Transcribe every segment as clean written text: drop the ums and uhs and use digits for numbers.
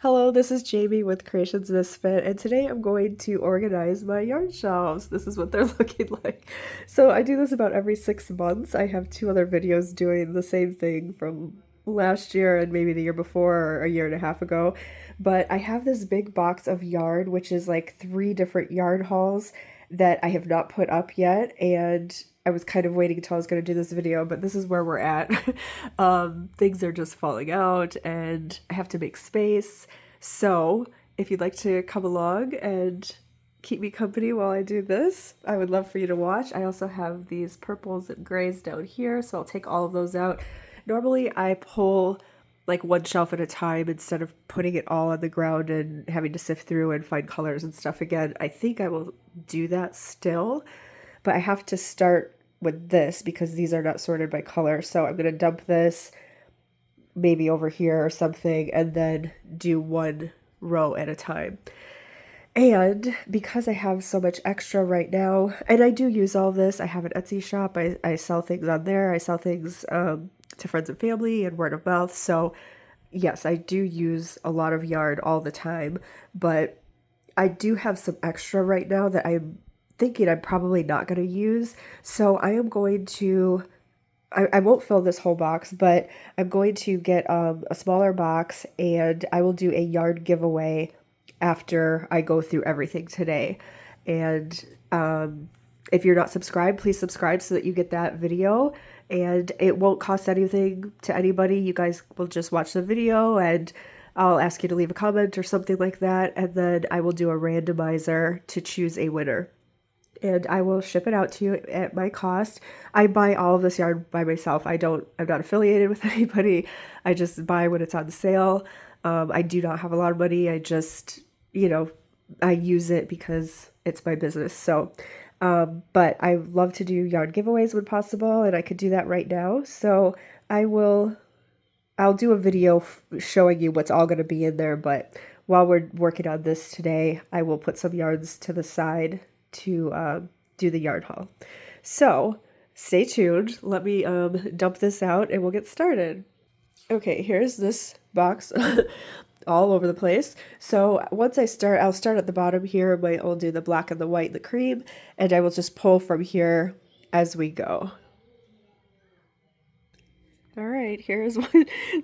Hello, this is Jamie with Creations Misfit, and today I'm going to organize my yarn shelves. This is what they're looking like. So I do this about every 6 months. I have two other videos doing the same thing from last year and maybe the year before or a year and a half ago. But I have this big box of yarn, which is like three different yarn hauls that I have not put up yet, and I was kind of waiting until I was going to do this video, but this is where we're at. Things are just falling out, and I have to make space. So, if you'd like to come along and keep me company while I do this, I would love for you to watch. I also have these purples and grays down here, so I'll take all of those out. Normally, I pull like one shelf at a time instead of putting it all on the ground and having to sift through and find colors and stuff again. I think I will do that still, but I have to start with this because these are not sorted by color. So I'm going to dump this maybe over here or something and then do one row at a time. And because I have so much extra right now, and I do use all this, I have an Etsy shop. I sell things on there. I sell things to friends and family and word of mouth. So yes, I do use a lot of yarn all the time, but I do have some extra right now that I'm thinking I'm probably not going to use. So I am going to, I won't fill this whole box, but I'm going to get a smaller box and I will do a yarn giveaway after I go through everything today. And if you're not subscribed, please subscribe so that you get that video. And it won't cost anything to anybody. You guys will just watch the video and I'll ask you to leave a comment or something like that. And then I will do a randomizer to choose a winner. And I will ship it out to you at my cost. I buy all of this yarn by myself. I'm not affiliated with anybody. I just buy when it's on sale. I do not have a lot of money. I just, I use it because it's my business. So, but I love to do yarn giveaways when possible, and I could do that right now. So I'll do a video showing you what's all going to be in there. But while we're working on this today, I will put some yarns to the side to do the yarn haul. So stay tuned. Let me dump this out and we'll get started. Okay, here's this box all over the place. So once I'll start at the bottom here. I'll do the black and the white and the cream, and I will just pull from here as we go. All right, here's what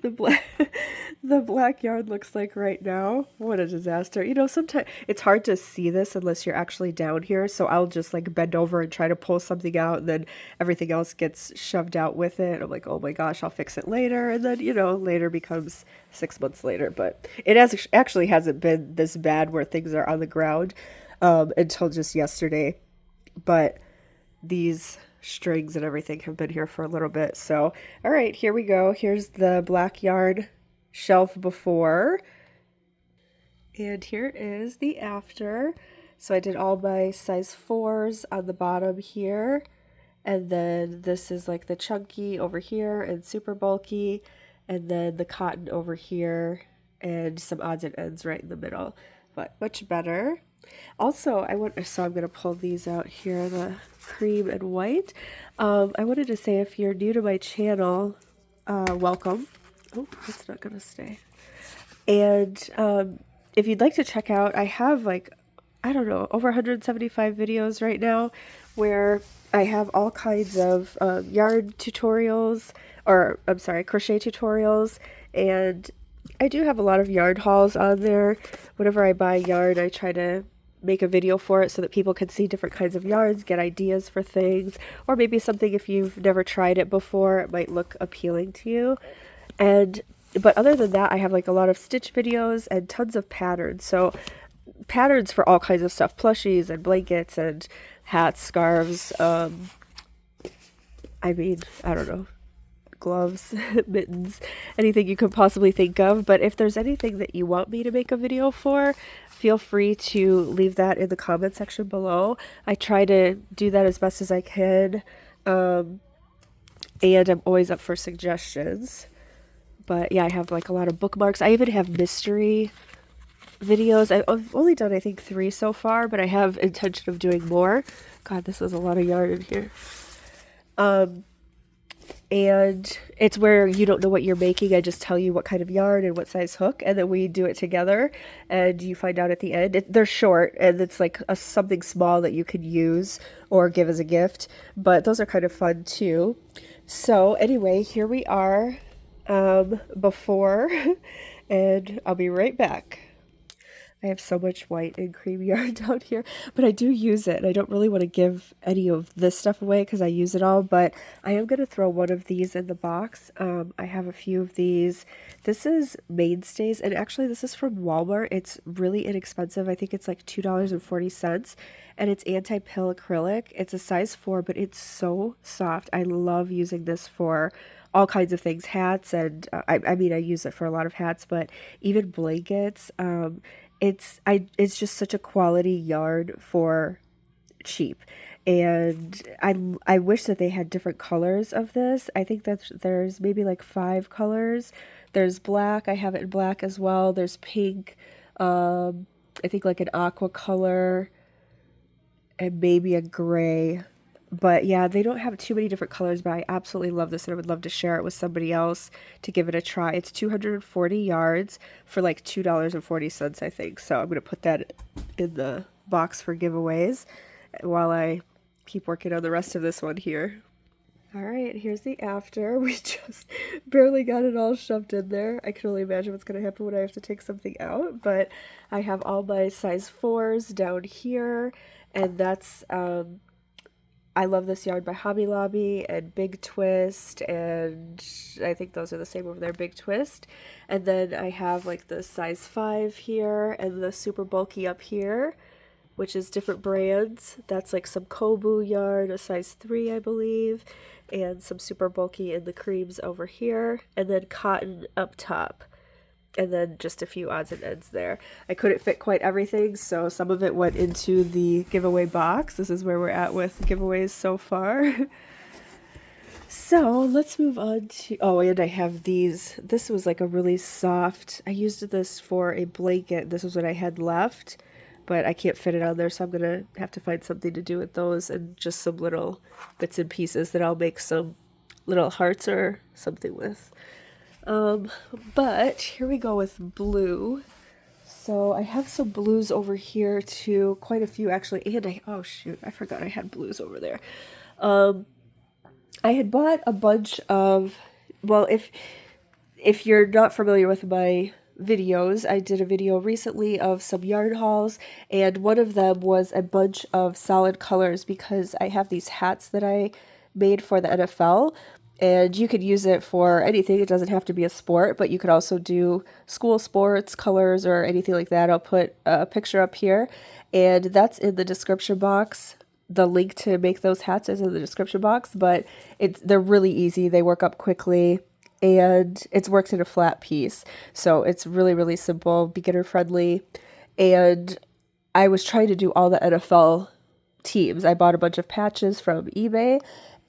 the black yarn looks like right now. What a disaster. Sometimes it's hard to see this unless you're actually down here, so I'll just like bend over and try to pull something out, and then everything else gets shoved out with it. I'm like, oh my gosh, I'll fix it later, and then, later becomes 6 months later. But it actually hasn't been this bad where things are on the ground until just yesterday. But these strings and everything have been here for a little bit. So, all right, here we go. Here's the black yarn shelf before. And here is the after. So I did all my size 4s on the bottom here. And then this is like the chunky over here and super bulky. And then the cotton over here and some odds and ends right in the middle. But much better. Also, so I'm going to pull these out here, the cream and white. I wanted to say, if you're new to my channel, welcome. Oh, that's not going to stay. And if you'd like to check out, I have over 175 videos right now where I have all kinds of yarn tutorials, or I'm sorry, crochet tutorials, and I do have a lot of yarn hauls on there. Whenever I buy yarn, I try to make a video for it so that people can see different kinds of yarns, get ideas for things, or maybe something, if you've never tried it before, it might look appealing to you. But other than that, I have like a lot of stitch videos and tons of patterns. So patterns for all kinds of stuff, plushies and blankets and hats, scarves, I don't know, gloves, mittens, anything you could possibly think of. But if there's anything that you want me to make a video for, feel free to leave that in the comment section below. I try to do that as best as I can, and I'm always up for suggestions. But yeah, I have like a lot of bookmarks. I even have mystery videos. I've only done, I think, 3 so far, but I have intention of doing more. God, this is a lot of yarn in here. And it's where you don't know what you're making. I just tell you what kind of yarn and what size hook, and then we do it together. And you find out at the end. They're short, and it's like something small that you could use or give as a gift. But those are kind of fun too. So anyway, here we are before, and I'll be right back. I have so much white and cream yarn down here, but I do use it. And I don't really want to give any of this stuff away because I use it all, but I am going to throw one of these in the box. I have a few of these. This is Mainstays, and actually this is from Walmart. It's really inexpensive. I think it's like $2.40, and it's anti-pill acrylic. It's a size 4, but it's so soft. I love using this for all kinds of things, hats, and I mean, I use it for a lot of hats, but even blankets. It's just such a quality yarn for cheap. And I wish that they had different colors of this. I think that there's maybe like 5 colors. There's black. I have it in black as well. There's pink. I think like an aqua color and maybe a gray. But yeah, they don't have too many different colors, but I absolutely love this and I would love to share it with somebody else to give it a try. It's 240 yards for like $2.40, I think. So I'm going to put that in the box for giveaways while I keep working on the rest of this one here. All right, here's the after. We just barely got it all shoved in there. I can only imagine what's going to happen when I have to take something out, but I have all my size 4s down here, and that's I love this yarn by Hobby Lobby and Big Twist, and I think those are the same over there, Big Twist. And then I have like the size 5 here and the super bulky up here, which is different brands. That's like some Kobu yarn, a size 3, I believe, and some super bulky in the creams over here, and then cotton up top. And then just a few odds and ends there. I couldn't fit quite everything, so some of it went into the giveaway box. This is where we're at with giveaways so far. So let's move on to, oh, and I have these. This was like a really soft, I used this for a blanket. This was what I had left, but I can't fit it on there, so I'm gonna have to find something to do with those and just some little bits and pieces that I'll make some little hearts or something with. But here we go with blue. So I have some blues over here too, quite a few actually, and oh shoot, I forgot I had blues over there. I had bought a bunch of, well, if you're not familiar with my videos, I did a video recently of some yarn hauls, and one of them was a bunch of solid colors because I have these hats that I made for the NFL, and you could use it for anything. It doesn't have to be a sport, but you could also do school sports, colors, or anything like that. I'll put a picture up here, and that's in the description box. The link to make those hats is in the description box, but they're really easy. They work up quickly, and it's worked in a flat piece. So it's really, really simple, beginner friendly. And I was trying to do all the NFL teams. I bought a bunch of patches from eBay,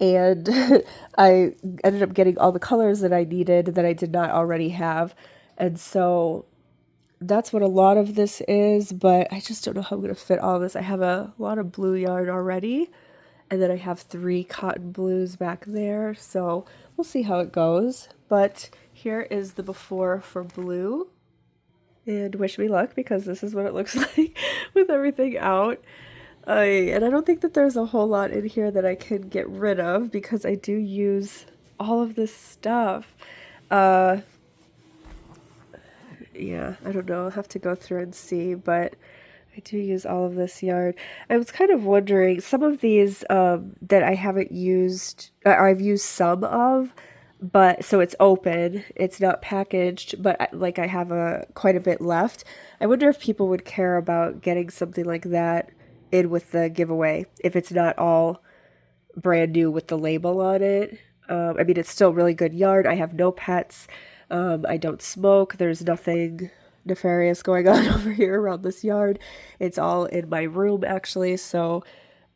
and I ended up getting all the colors that I needed that I did not already have. And so that's what a lot of this is, but I just don't know how I'm going to fit all this. I have a lot of blue yarn already, and then I have 3 cotton blues back there, so we'll see how it goes. But here is the before for blue, and wish me luck because this is what it looks like with everything out. And I don't think that there's a whole lot in here that I can get rid of because I do use all of this stuff. Yeah, I don't know. I'll have to go through and see, but I do use all of this yarn. I was kind of wondering, some of these that I haven't used, or I've used some of, but so it's open, it's not packaged, but like I have quite a bit left. I wonder if people would care about getting something like that in with the giveaway, if it's not all brand new with the label on it. I mean, it's still really good yarn. I have no pets. I don't smoke. There's nothing nefarious going on over here around this yard. It's all in my room, actually, so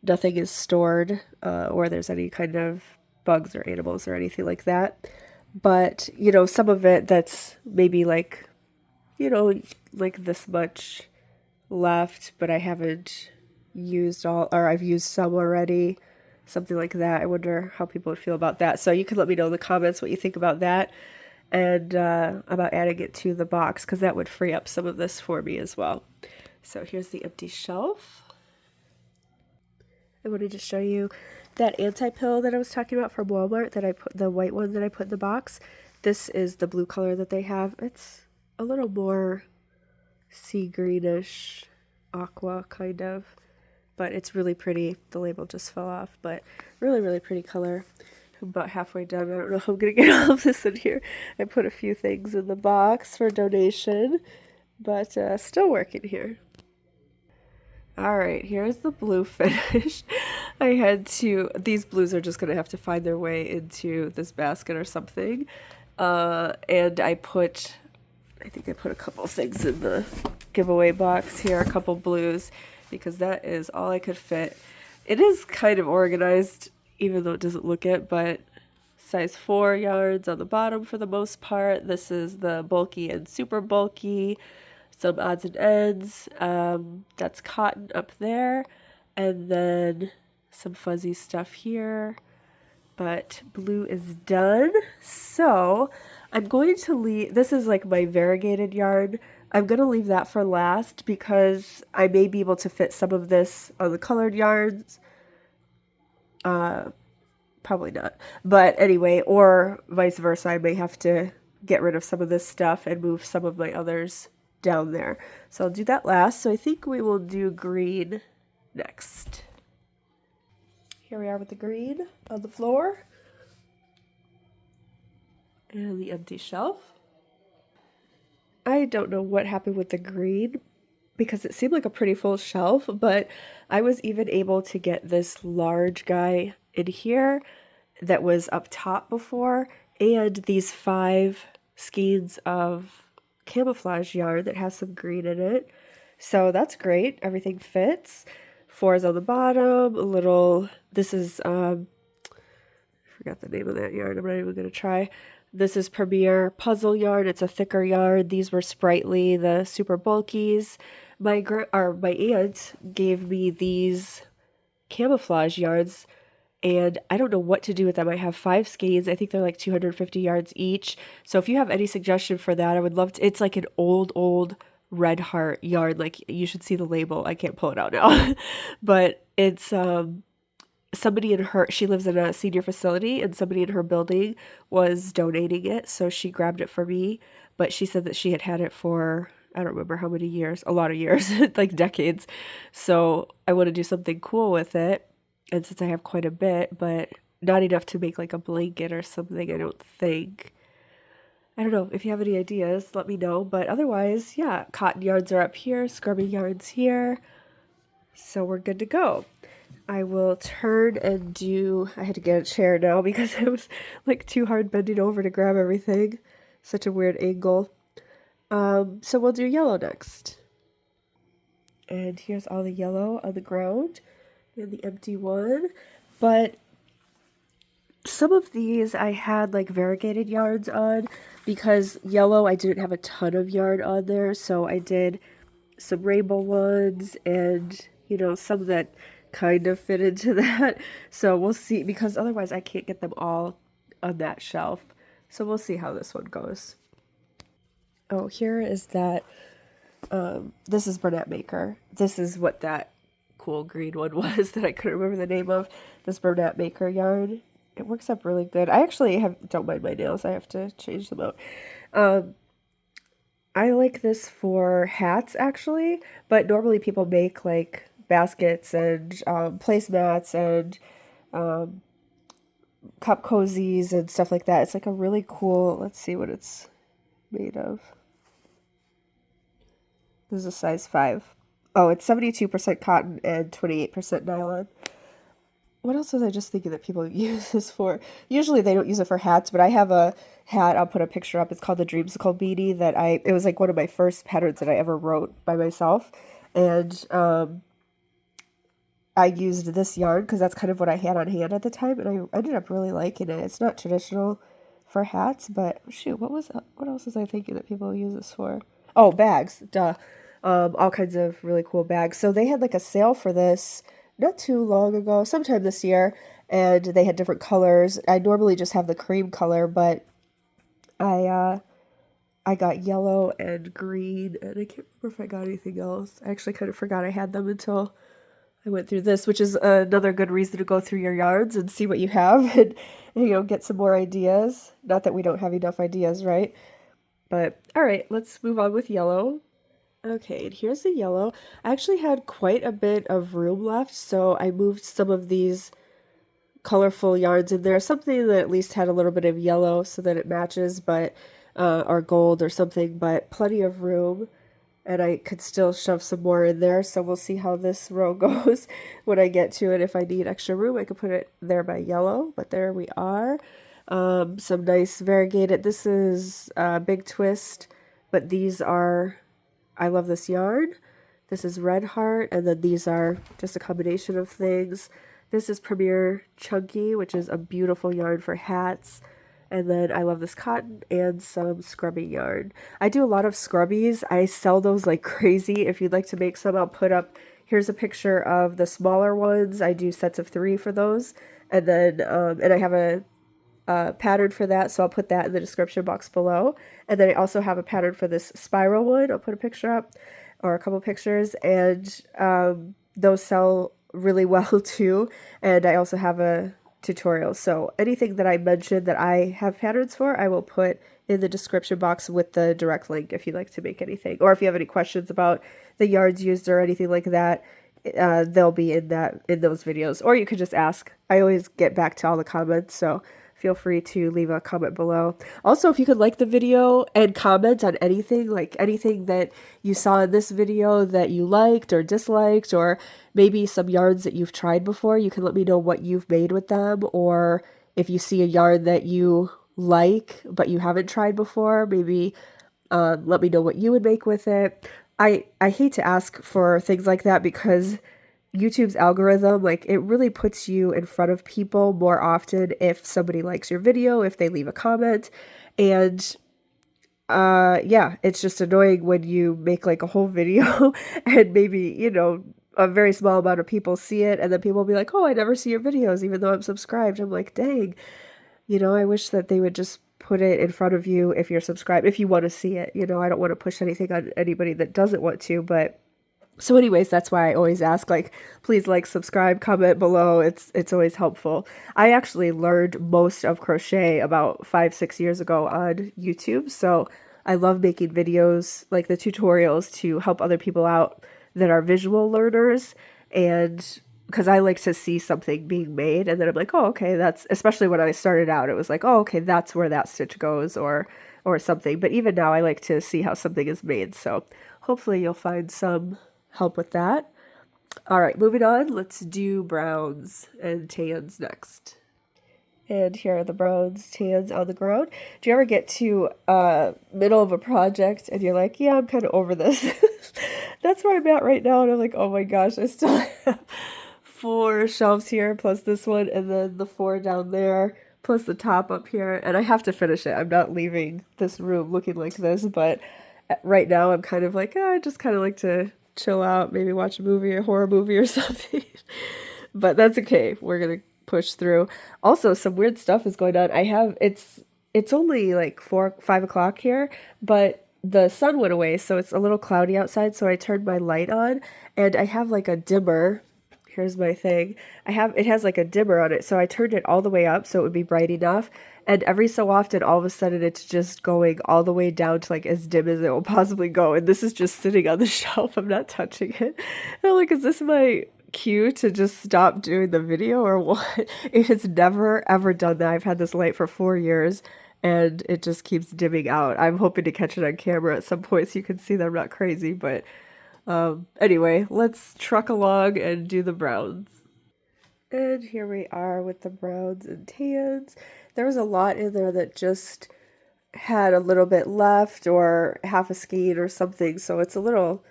nothing is stored or there's any kind of bugs or animals or anything like that. But, you know, some of it that's maybe like, you know, like this much left, but I haven't used all, or I've used some already. something like that. I wonder how people would feel about that. So you can let me know in the comments what you think about that and about adding it to the box, because that would free up some of this for me as well. So here's the empty shelf. I wanted to show you that anti-pill that I was talking about from Walmart, that I put, the white one that I put in the box. This is the blue color that they have. It's a little more sea greenish, aqua kind of, but it's really pretty. The label just fell off, but really, really pretty color. I'm about halfway done. I don't know if I'm gonna get all of this in here. I put a few things in the box for donation, but still working here. All right, here's the blue finish. I had to, these blues are just gonna have to find their way into this basket or something. And I think I put a couple things in the giveaway box here, a couple blues, because that is all I could fit. It is kind of organized, even though it doesn't look it, but size 4 yards on the bottom for the most part. This is the bulky and super bulky, some odds and ends. That's cotton up there, and then some fuzzy stuff here. But blue is done. So I'm going to leave, this is like my variegated yarn. I'm going to leave that for last because I may be able to fit some of this on the colored yarns. Probably not. But anyway, or vice versa, I may have to get rid of some of this stuff and move some of my others down there. So I'll do that last. So I think we will do green next. Here we are with the green on the floor. And the empty shelf. I don't know what happened with the green because it seemed like a pretty full shelf, but I was even able to get this large guy in here that was up top before, and these 5 skeins of camouflage yarn that has some green in it. So that's great. Everything fits. 4 is on the bottom. A little, this is, I forgot the name of that yarn. I'm not even going to try. This is Premier Puzzle yarn. It's a thicker yarn. These were Sprightly, the super bulkies. My aunt gave me these camouflage yarns, and I don't know what to do with them. I have 5 skeins. I think they're like 250 yards each. So if you have any suggestion for that, I would love to. It's like an old Red Heart yarn. Like, you should see the label. I can't pull it out now. But it's somebody in her, she lives in a senior facility, and somebody in her building was donating it, so she grabbed it for me. But she said that she had it for, I don't remember how many years, a lot of years, like decades. So I want to do something cool with it, and since I have quite a bit, but not enough to make like a blanket or something, I don't think. I don't know, if you have any ideas, let me know. But otherwise, yeah, cotton yarns are up here, scrubby yarns here, so we're good to go. I will turn and do, I had to get a chair now because it was like too hard bending over to grab everything. Such a weird angle. So we'll do yellow next. And here's all the yellow on the ground and the empty one. But some of these I had like variegated yarns on because yellow I didn't have a ton of yarn on there. So I did some rainbow ones and, you know, some that kind of fit into that. So we'll see, because otherwise I can't get them all on that shelf. So we'll see how this one goes. Oh, here is that, this is Bernat Maker. This is what that cool green one was that I couldn't remember the name of. This Bernat Maker yarn. It works up really good. I actually don't mind my nails. I have to change them out. I like this for hats actually, but normally people make like baskets and placemats and cup cozies and stuff like that. It's like a really cool, let's see what it's made of. This is a size 5. Oh, it's 72% cotton and 28% nylon. What else was I just thinking that people use this for? Usually they don't use it for hats, but I have a hat, I'll put a picture up. It's called the Dreamsicle Beanie that it was like one of my first patterns that I ever wrote by myself. And I used this yarn because that's kind of what I had on hand at the time, and I ended up really liking it. It's not traditional for hats, but shoot, what else was I thinking that people use this for? Oh, bags, duh. All kinds of really cool bags. So they had like a sale for this not too long ago, sometime this year, and they had different colors. I normally just have the cream color, but I I got yellow and green, and I can't remember if I got anything else. I actually kind of forgot I had them until I went through this, which is another good reason to go through your yards and see what you have and get some more ideas. Not that we don't have enough ideas, right? But all right, let's move on with yellow. Okay, and here's the yellow. I actually had quite a bit of room left, so I moved some of these colorful yarns in there, something that at least had a little bit of yellow so that it matches, but or gold or something, but plenty of room. And I could still shove some more in there, so we'll see how this row goes when I get to it. If I need extra room, I could put it there by yellow, but there we are. Some nice variegated. This is Big Twist, but these are, I love this yarn. This is Red Heart, and then these are just a combination of things. This is Premier Chunky, which is a beautiful yarn for hats. And then I love this cotton and some scrubbing yarn. I do a lot of scrubbies. I sell those like crazy. If you'd like to make some, I'll put up, here's a picture of the smaller ones. I do sets of 3 for those. And then, and I have a pattern for that, so I'll put that in the description box below. And then I also have a pattern for this spiral one. I'll put a picture up or a couple pictures, and those sell really well too. And I also have a tutorial. So anything that I mentioned that I have patterns for, I will put in the description box with the direct link if you'd like to make anything. Or if you have any questions about the yards used or anything like that, they'll be in those videos. Or you could just ask. I always get back to all the comments, so feel free to leave a comment below. Also, if you could like the video and comment on anything, like anything that you saw in this video that you liked or disliked, or maybe some yarns that you've tried before, you can let me know what you've made with them, or if you see a yarn that you like but you haven't tried before, maybe let me know what you would make with it. I hate to ask for things like that because YouTube's algorithm, like, it really puts you in front of people more often if somebody likes your video, if they leave a comment. And yeah, it's just annoying when you make like a whole video and maybe, a very small amount of people see it, and then people will be like, "Oh, I never see your videos even though I'm subscribed." I'm like, "Dang, I wish that they would just put it in front of you if you're subscribed, if you want to see it. I don't want to push anything on anybody that doesn't want to, but so anyways, that's why I always ask, like, please like, subscribe, comment below. It's always helpful. I actually learned most of crochet about 5-6 years ago on YouTube. So I love making videos like the tutorials to help other people out that are visual learners. And because I like to see something being made, and then I'm like, oh, okay, that's, especially when I started out, it was like, oh, okay, that's where that stitch goes, or something. But even now I like to see how something is made. So hopefully you'll find some help with that. All right, moving on. Let's do browns and tans next. And here are the browns, tans on the ground. Do you ever get to middle of a project and you're like, yeah, I'm kind of over this? That's where I'm at right now. And I'm like, oh my gosh, I still have 4 shelves here, plus this one, and then the 4 down there, plus the top up here. And I have to finish it. I'm not leaving this room looking like this, but right now I'm kind of like, I just kind of like to chill out, maybe watch a movie, a horror movie or something. But that's okay. We're gonna push through. Also, some weird stuff is going on. It's only like 5 o'clock here, but the sun went away, so it's a little cloudy outside. So I turned my light on, and I have like a dimmer. Here's my thing. It has like a dimmer on it, so I turned it all the way up so it would be bright enough. And every so often, all of a sudden, it's just going all the way down to like as dim as it will possibly go. And this is just sitting on the shelf. I'm not touching it. And I'm like, is this my cue to just stop doing the video or what? It has never ever done that. I've had this light for 4 years and it just keeps dimming out. I'm hoping to catch it on camera at some point so you can see that I'm not crazy, but anyway, let's truck along and do the browns. And here we are with the browns and tans. There was a lot in there that just had a little bit left or half a skein or something, so it's a little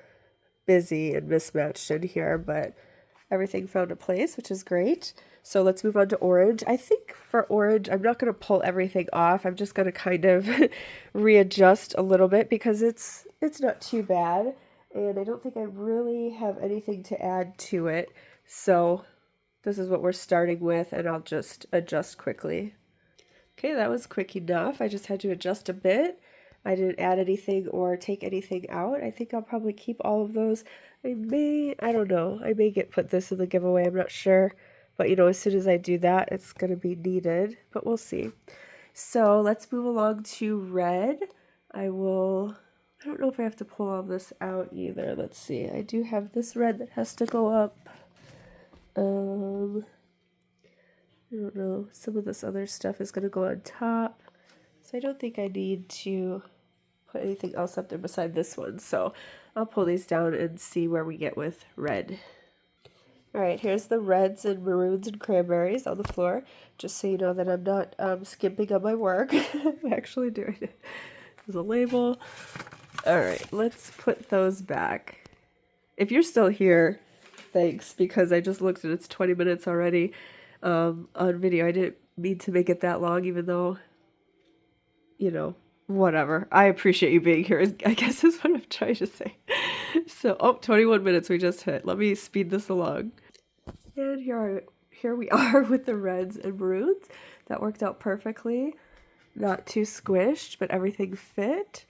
busy and mismatched in here, but everything found a place, which is great. So let's move on to orange. I think for orange, I'm not going to pull everything off. I'm just going to kind of readjust a little bit because it's not too bad. And I don't think I really have anything to add to it. So This is what we're starting with, and I'll just adjust quickly. Okay, that was quick enough. I just had to adjust a bit. I didn't add anything or take anything out. I think I'll probably keep all of those. I don't know, I may put this in the giveaway, I'm not sure. But you know, as soon as I do that, it's going to be needed, but we'll see. So let's move along to red. I don't know if I have to pull all this out either. Let's see. I do have this red that has to go up. I don't know. Some of this other stuff is going to go on top. So I don't think I need to put anything else up there beside this one. So I'll pull these down and see where we get with red. All right, here's the reds and maroons and cranberries on the floor, just so you know that I'm not skimping on my work. I'm actually doing it. There's a label. All right, let's put those back. If you're still here, thanks, because I just looked and it's 20 minutes already on video. I didn't mean to make it that long, even though, you know, whatever. I appreciate you being here, I guess is what I'm trying to say. So, 21 minutes we just hit. Let me speed this along. And here we are with the reds and maroons. That worked out perfectly. Not too squished, but everything fit.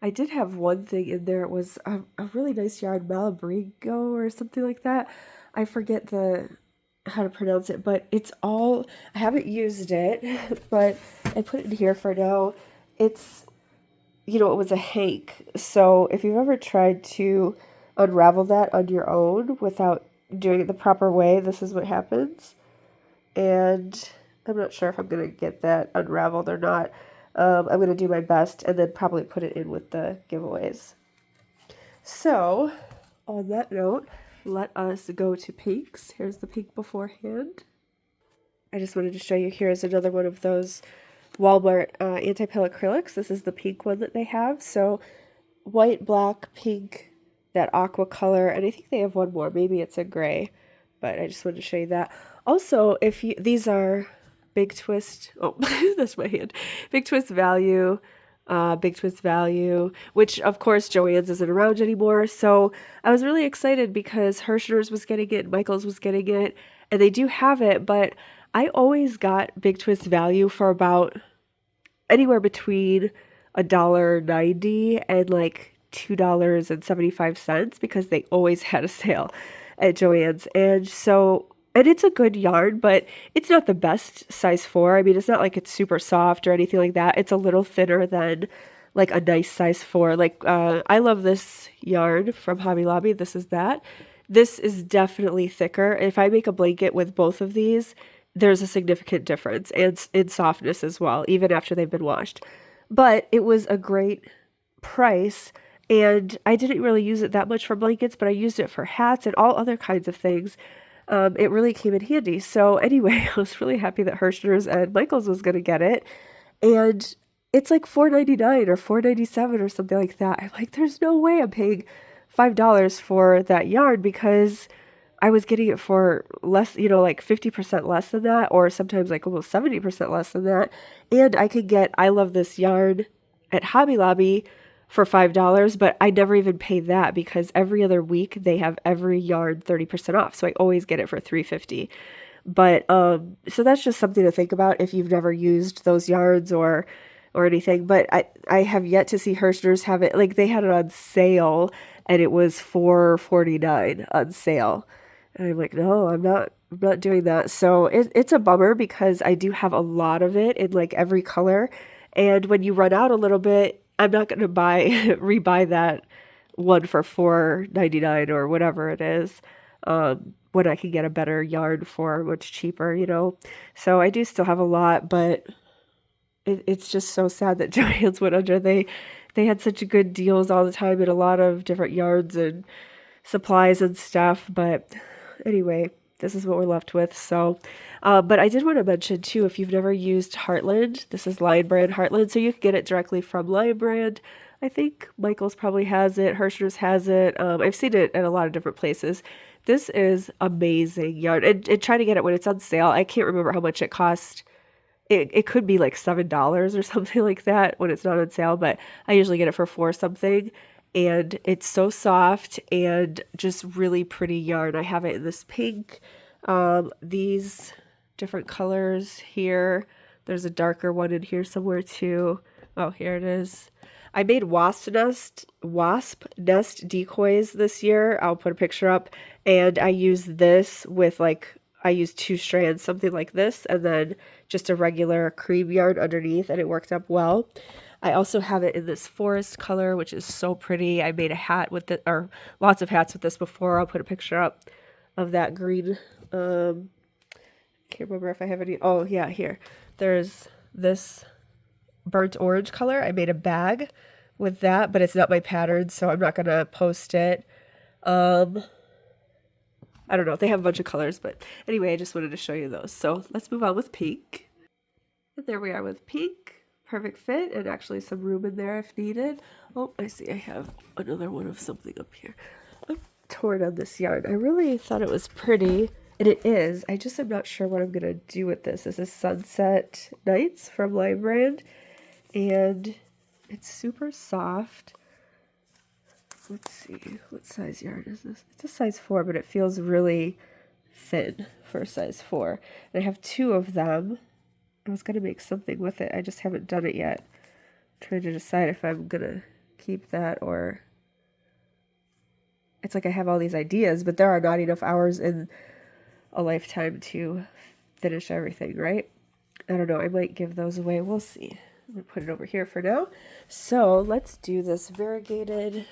I did have one thing in there. It was a really nice yarn, Malabrigo or something like that. I forget how to pronounce it, but it's all, I haven't used it, but I put it in here for now. It's, you know, it was a hank. So if you've ever tried to unravel that on your own without doing it the proper way, this is what happens. And I'm not sure if I'm going to get that unraveled or not. I'm going to do my best and then probably put it in with the giveaways. So, on that note, let us go to pinks. Here's the pink beforehand. I just wanted to show you, here's another one of those Walmart anti-peel acrylics. This is the pink one that they have. So, white, black, pink, that aqua color, and I think they have one more. Maybe it's a gray, but I just wanted to show you that. Also, these are Big Twist, oh, that's my hand, Big Twist Value, which of course Joann's isn't around anymore, so I was really excited because Hirschner's was getting it, Michaels was getting it, and they do have it, but I always got Big Twist Value for about anywhere between $1.90 and like $2.75 because they always had a sale at Joann's. And it's a good yarn, but it's not the best size 4. I mean, it's not like it's super soft or anything like that. It's a little thinner than like a nice size 4. Like, I love this yarn from Hobby Lobby. This is that. This is definitely thicker. If I make a blanket with both of these, there's a significant difference and in softness as well, even after they've been washed. But it was a great price, and I didn't really use it that much for blankets, but I used it for hats and all other kinds of things. It really came in handy. So anyway, I was really happy that Hirschner's and Michaels was going to get it. And it's like $4.99 or $4.97 or something like that. I'm like, there's no way I'm paying $5 for that yarn because I was getting it for less, you know, like 50% less than that, or sometimes like almost 70% less than that. And I love this yarn at Hobby Lobby for $5, but I never even pay that because every other week they have every yarn 30% off. So I always get it for $3.50. But so that's just something to think about if you've never used those yarns or anything. But I have yet to see Hirschner's have it. Like, they had it on sale and it was $4.49 on sale. And I'm like, no, I'm not doing that. So it's a bummer because I do have a lot of it in like every color. And when you run out a little bit, I'm not going to rebuy that one for $4.99 or whatever it is, when I can get a better yarn for much cheaper, you know. So I do still have a lot, but it's just so sad that Joann's went under. They had such good deals all the time and a lot of different yarns and supplies and stuff. But anyway, this is what we're left with. So, but I did want to mention too, if you've never used Heartland, this is Lion Brand Heartland, so you can get it directly from Lion Brand. I think Michaels probably has it, Hirschner's has it. I've seen it at a lot of different places. This is amazing yarn. And try to get it when it's on sale. I can't remember how much it cost. It could be like $7 or something like that when it's not on sale, but I usually get it for $4 something. And it's so soft and just really pretty yarn. I have it in this pink. These different colors here. There's a darker one in here somewhere too. Oh, here it is. I made wasp nest decoys this year. I'll put a picture up, and I used this with I used 2 strands, something like this, and then just a regular cream yarn underneath, and it worked up well. I also have it in this forest color, which is so pretty. I made a hat with it, or lots of hats with this before. I'll put a picture up of that green. Can't remember if I have any. Oh, yeah, here. There's this burnt orange color. I made a bag with that, but it's not my pattern, so I'm not gonna post it. I don't know. They have a bunch of colors, but anyway, I just wanted to show you those. So let's move on with pink. And there we are with pink. Perfect fit, and actually some room in there if needed. Oh, I see I have another one of something up here. I'm torn on this yarn. I really thought it was pretty, and it is. I just am not sure what I'm going to do with this. This is Sunset Nights from Lion Brand, and it's super soft. Let's see, what size yarn is this? It's a size 4, but it feels really thin for a size 4. And I have 2 of them. I was going to make something with it. I just haven't done it yet. I'm trying to decide if I'm going to keep that or... It's like I have all these ideas, but there are not enough hours in a lifetime to finish everything, right? I don't know. I might give those away. We'll see. I'm going to put it over here for now. So let's do this variegated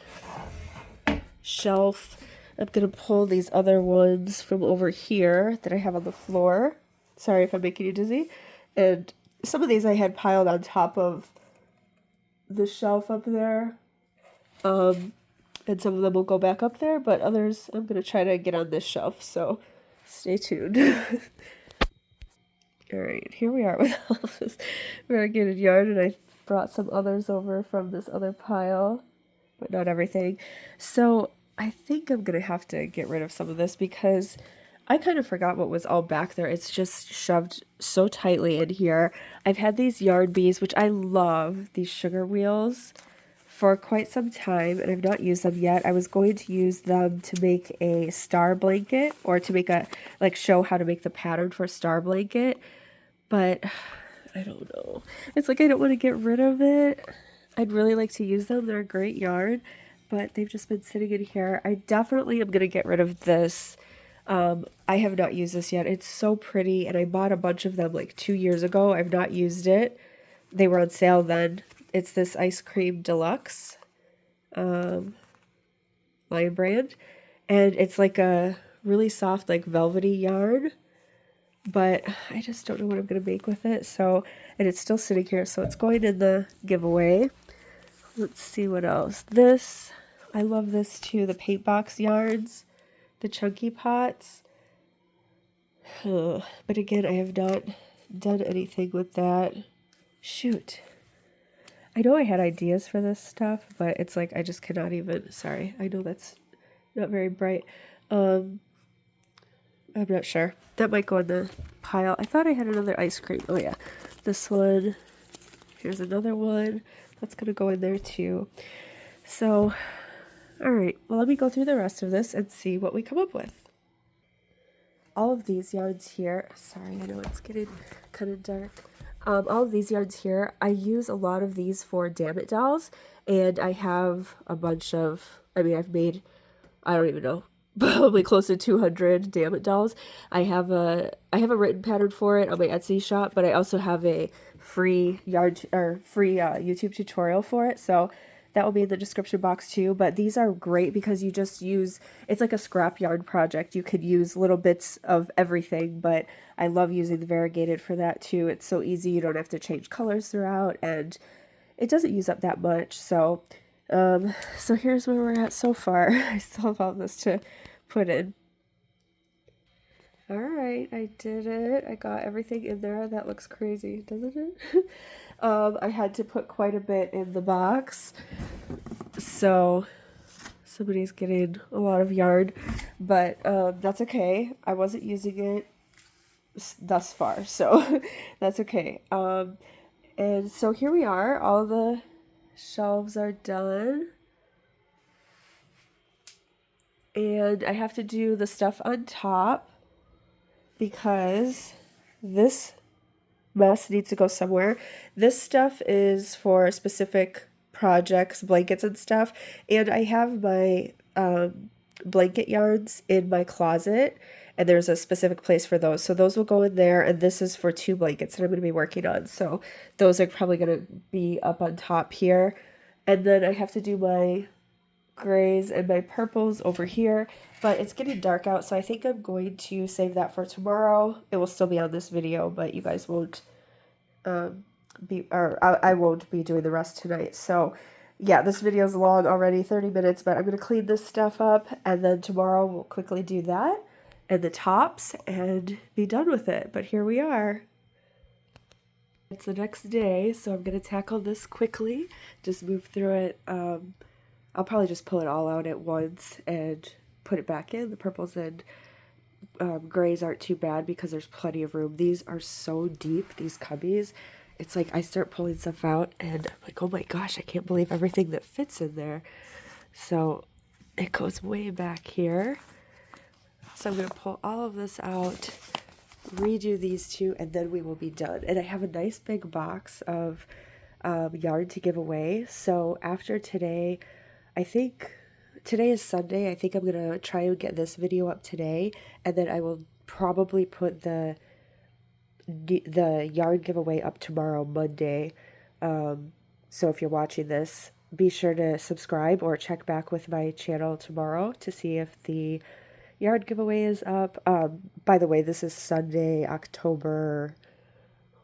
shelf. I'm going to pull these other ones from over here that I have on the floor. Sorry if I'm making you dizzy. And some of these I had piled on top of the shelf up there. And some of them will go back up there, but others I'm going to try to get on this shelf, so stay tuned. Alright, here we are with all of this variegated yarn, and I brought some others over from this other pile, but not everything. So I think I'm going to have to get rid of some of this because I kind of forgot what was all back there. It's just shoved so tightly in here. I've had these yarn bees, which I love, these sugar wheels, for quite some time, and I've not used them yet. I was going to use them to make a star blanket, or to make a, show how to make the pattern for a star blanket, but I don't know. It's like I don't want to get rid of it. I'd really like to use them. They're a great yarn, but they've just been sitting in here. I definitely am going to get rid of this. I have not used this yet. It's so pretty, and I bought a bunch of them like 2 years ago. I've not used it. They were on sale then. It's this Ice Cream Deluxe Lion Brand, and it's like a really soft, like velvety yarn, but I just don't know what I'm going to make with it. So, and it's still sitting here, so it's going in the giveaway. Let's see what else. This, I love this too, the paint box yarns, the chunky pots. But again, I have not done anything with that. Shoot. I know I had ideas for this stuff, but it's like I just cannot even. Sorry, I know that's not very bright. I'm not sure. That might go in the pile. I thought I had another ice cream. Oh yeah, this one. Here's another one. That's gonna go in there too. So, all right. Well, let me go through the rest of this and see what we come up with. All of these yarns here. Sorry, I know it's getting kind of dark. All of these yarns here, I use a lot of these for Dammit dolls, and I have a bunch of, I've made, I don't even know, probably close to 200 Dammit dolls. I have a written pattern for it on my Etsy shop, but I also have a free YouTube tutorial for it, so that will be in the description box too. But these are great because you just use, it's like a scrap yarn project. You could use little bits of everything, but I love using the variegated for that too. It's so easy. You don't have to change colors throughout, and it doesn't use up that much. So, so here's where we're at so far. I still have all this to put in. All right, I did it. I got everything in there. That looks crazy, doesn't it? I had to put quite a bit in the box, so somebody's getting a lot of yarn, but that's okay. I wasn't using it thus far, so that's okay. And so here we are. All the shelves are done, and I have to do the stuff on top. because this mess needs to go somewhere. This stuff is for specific projects, blankets and stuff, and I have my blanket yarns in my closet, and there's a specific place for those. So those will go in there, and this is for 2 blankets that I'm going to be working on. So those are probably going to be up on top here. And then I have to do my grays and my purples over here, but it's getting dark out, so I think I'm going to save that for tomorrow. It will still be on this video, but you guys won't I won't be doing the rest tonight. So yeah, this video is long already, 30 minutes, but I'm going to clean this stuff up, and then tomorrow we'll quickly do that and the tops and be done with it. But here we are. It's the next day, so I'm going to tackle this quickly, just move through it. I'll probably just pull it all out at once and put it back in. The purples and grays aren't too bad because there's plenty of room. These are so deep, these cubbies. It's like I start pulling stuff out and I'm like, oh my gosh, I can't believe everything that fits in there. So it goes way back here. So I'm going to pull all of this out, redo these two, and then we will be done. And I have a nice big box of yarn to give away. So after today, I think today is Sunday. I think I'm going to try and get this video up today, and then I will probably put the yarn giveaway up tomorrow, Monday. So if you're watching this, be sure to subscribe or check back with my channel tomorrow to see if the yarn giveaway is up. By the way, this is Sunday, October,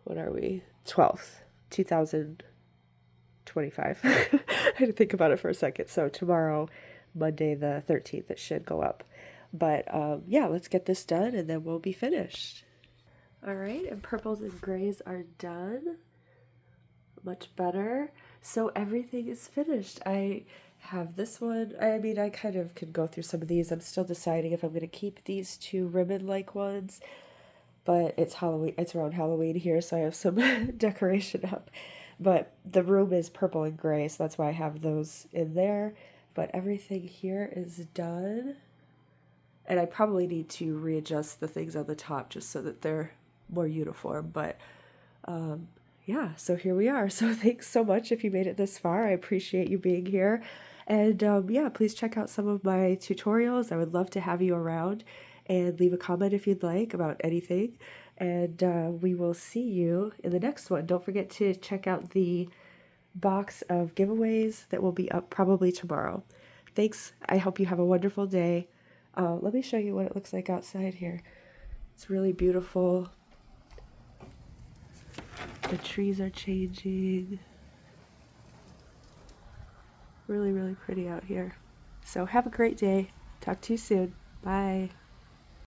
what are we? 12th, 2025. I had to think about it for a second. So tomorrow, Monday the 13th, it should go up. But yeah, let's get this done and then we'll be finished. All right, and purples and grays are done. Much better. So everything is finished. I have this one. I mean, I kind of can go through some of these. I'm still deciding if I'm going to keep these 2 ribbon-like ones, but it's Halloween. It's around Halloween here, so I have some decoration up. But the room is purple and gray, so that's why I have those in there. But everything here is done. And I probably need to readjust the things on the top just so that they're more uniform. But yeah, so here we are. So thanks so much if you made it this far. I appreciate you being here. And yeah, please check out some of my tutorials. I would love to have you around, and leave a comment if you'd like about anything. And we will see you in the next one. Don't forget to check out the box of giveaways that will be up probably tomorrow. Thanks. I hope you have a wonderful day. Let me show you what it looks like outside here. It's really beautiful. The trees are changing. Really, really pretty out here. So have a great day. Talk to you soon. Bye.